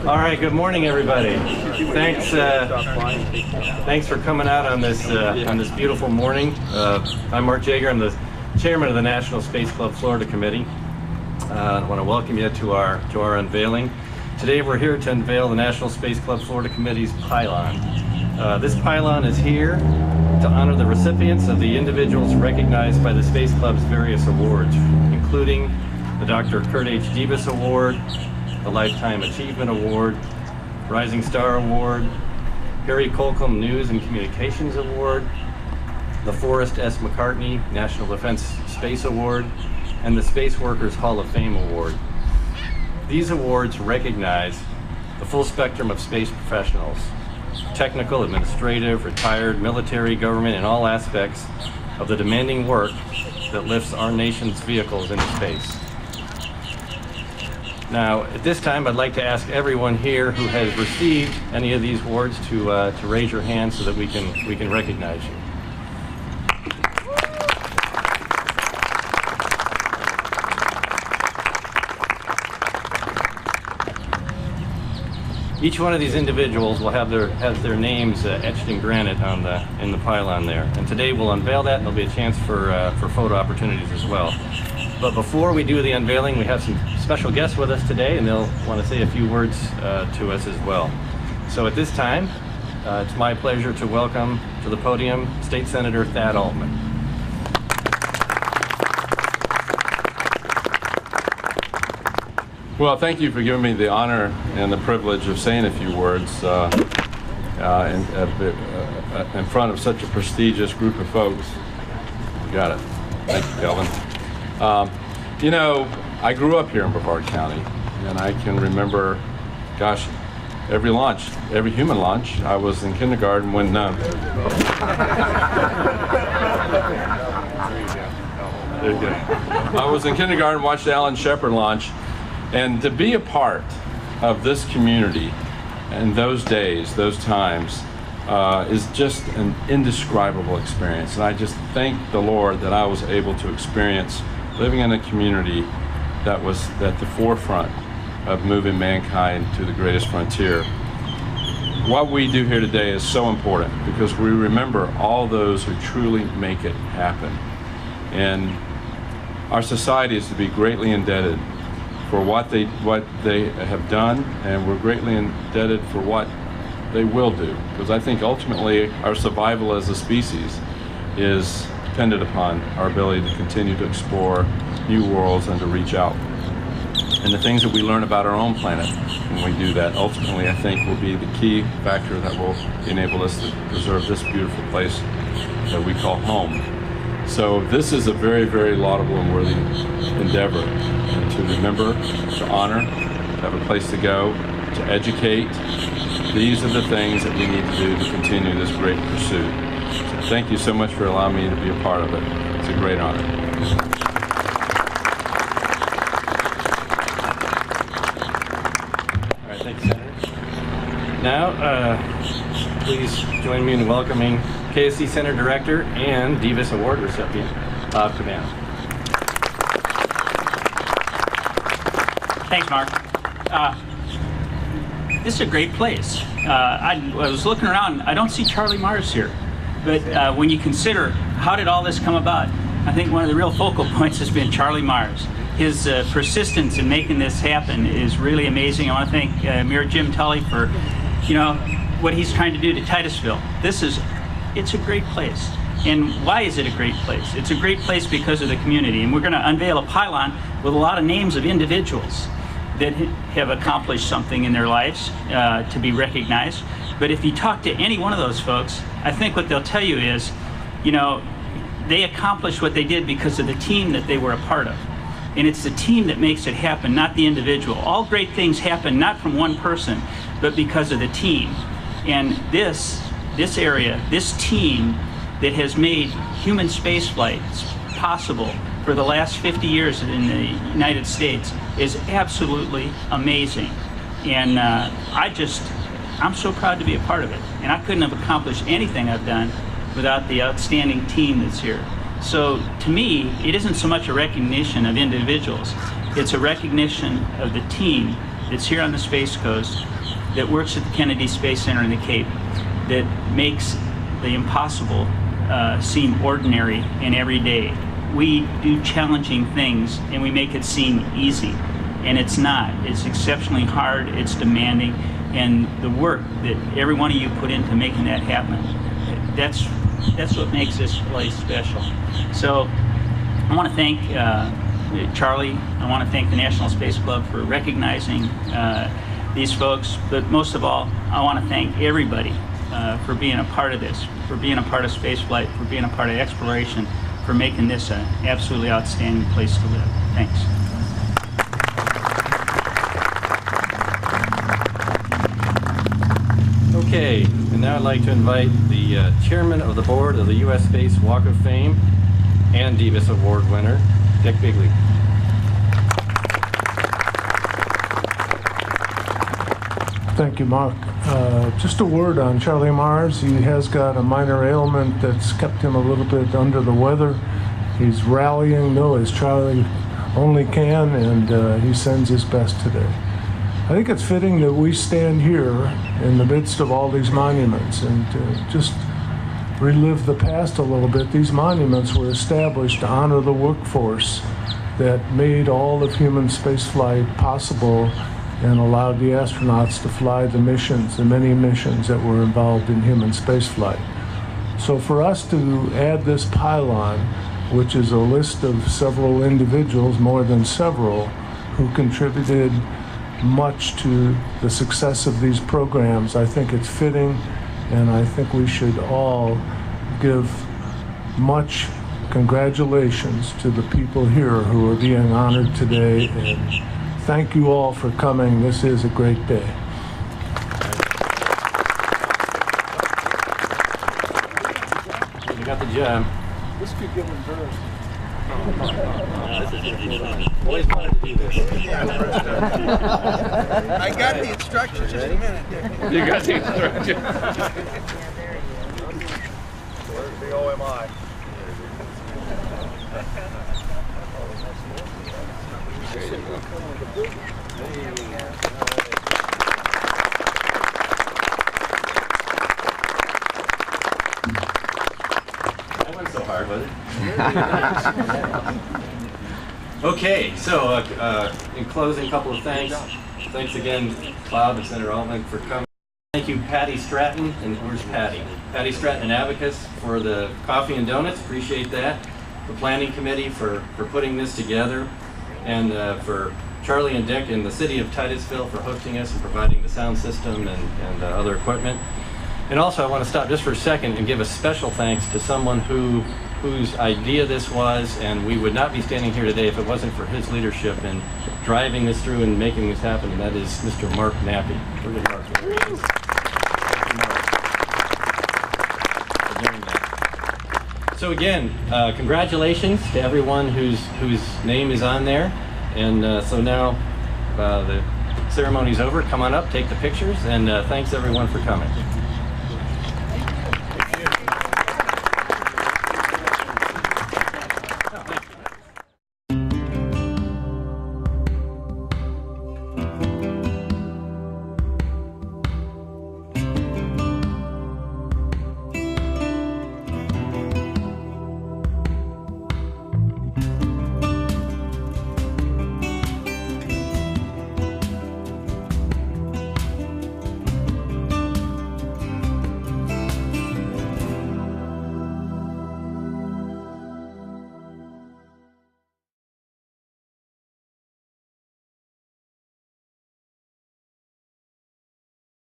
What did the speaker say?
All right, good morning, everybody. Thanks for coming out on this beautiful morning. I'm Mark Jaeger. I'm the chairman of the National Space Club Florida Committee. I want to welcome you to our unveiling. Today we're here to unveil the National Space Club Florida Committee's Pylon. This Pylon is here to honor the recipients of the individuals recognized by the Space Club's various awards, including the Dr. Kurt H. Debus Award, the Lifetime Achievement Award, Rising Star Award, Harry Colcom News and Communications Award, the Forrest S. McCartney National Defense Space Award, and the Space Workers Hall of Fame Award. These awards recognize the full spectrum of space professionals, technical, administrative, retired, military, government, and all aspects of the demanding work that lifts our nation's vehicles into space. Now, at this time, I'd like to ask everyone here who has received any of these awards to raise your hand so that we can recognize you. Each one of these individuals will have their names etched in granite in the pylon there. And today we'll unveil that, and there'll be a chance for photo opportunities as well. But before we do the unveiling, we have some special guests with us today, and they'll want to say a few words to us as well. So at this time, it's my pleasure to welcome to the podium State Senator Thad Altman. Well, thank you for giving me the honor and the privilege of saying a few words in front of such a prestigious group of folks. You got it. Thank you, Kelvin. You know, I grew up here in Brevard County, and I can remember, gosh, every human lunch, I was in kindergarten when, there you go. I was in kindergarten, watched Alan Shepard lunch, and to be a part of this community in those days, those times, is just an indescribable experience. And I just thank the Lord that I was able to experience living in a community that was at the forefront of moving mankind to the greatest frontier. What we do here today is so important because we remember all those who truly make it happen. And our society is to be greatly indebted for what they have done, and we're greatly indebted for what they will do. Because I think ultimately our survival as a species is dependent upon our ability to continue to explore new worlds and to reach out. And the things that we learn about our own planet when we do that, ultimately I think will be the key factor that will enable us to preserve this beautiful place that we call home. So this is a very, very laudable and worthy endeavor, and to remember, to honor, to have a place to go, to educate. These are the things that we need to do to continue this great pursuit. So thank you so much for allowing me to be a part of it. It's a great honor. All right, thank you, Senator. Now, please join me in welcoming KSC Center Director and Debus Award recipient, Bob Cabana. Thanks, Mark. This is a great place. I was looking around, I don't see Charlie Mars here. But when you consider how did all this come about, I think one of the real focal points has been Charlie Mars. His persistence in making this happen is really amazing. I want to thank Mayor Jim Tully for, what he's trying to do to Titusville. It's a great place. And why is it a great place? It's a great place because of the community. And we're going to unveil a pylon with a lot of names of individuals that have accomplished something in their lives to be recognized. But if you talk to any one of those folks, I think what they'll tell you is, they accomplished what they did because of the team that they were a part of. And it's the team that makes it happen, not the individual. All great things happen not from one person, but because of the team. And this area, this team that has made human space flights possible for the last 50 years in the United States is absolutely amazing. And I'm so proud to be a part of it. And I couldn't have accomplished anything I've done without the outstanding team that's here. So to me, it isn't so much a recognition of individuals, it's a recognition of the team that's here on the Space Coast that works at the Kennedy Space Center in the Cape that makes the impossible seem ordinary and everyday. We do challenging things and we make it seem easy, and it's not. It's exceptionally hard, it's demanding, and the work that every one of you put into making that happen, that's what makes this place special. So I want to thank Charlie. I want to thank the National Space Club for recognizing these folks, but most of all, I want to thank everybody for being a part of this, for being a part of spaceflight, for being a part of exploration, for making this an absolutely outstanding place to live. Thanks. Okay, and now I'd like to invite the chairman of the board of the U.S. Space Walk of Fame and Davis Award winner, Dick Bigley. Thank you, Mark. Just a word on Charlie Mars. He has got a minor ailment that's kept him a little bit under the weather. He's rallying, as Charlie only can, and he sends his best today. I think it's fitting that we stand here in the midst of all these monuments and just relive the past a little bit. These monuments were established to honor the workforce that made all of human spaceflight possible and allowed the astronauts to fly the missions, the many missions that were involved in human spaceflight. So for us to add this pylon, which is a list of several individuals, more than several, who contributed much to the success of these programs, I think it's fitting, and I think we should all give much congratulations to the people here who are being honored today, and thank you all for coming. This is a great day. You got the job. This could get embarrassing. Always wanted to do this. I got the instructions just a minute. You got the instructions. Where's the OMI? That wasn't so hard, was it? Okay, so in closing, a couple of thanks. Thanks again, Cloud and Senator Altman, for coming. Thank you, Patty Stratton, and where's Patty? Patty Stratton and Abacus for the coffee and donuts, appreciate that. The planning committee for putting this together, and for Charlie and Dick and the city of Titusville for hosting us and providing the sound system and other equipment. And also I want to stop just for a second and give a special thanks to someone whose idea this was, and we would not be standing here today if it wasn't for his leadership in driving this through and making this happen, and that is Mr. Mark Nappy. Look at Mark. There he is. For doing that. So again, congratulations to everyone whose name is on there. And so now the ceremony's over. Come on up, take the pictures, and thanks everyone for coming.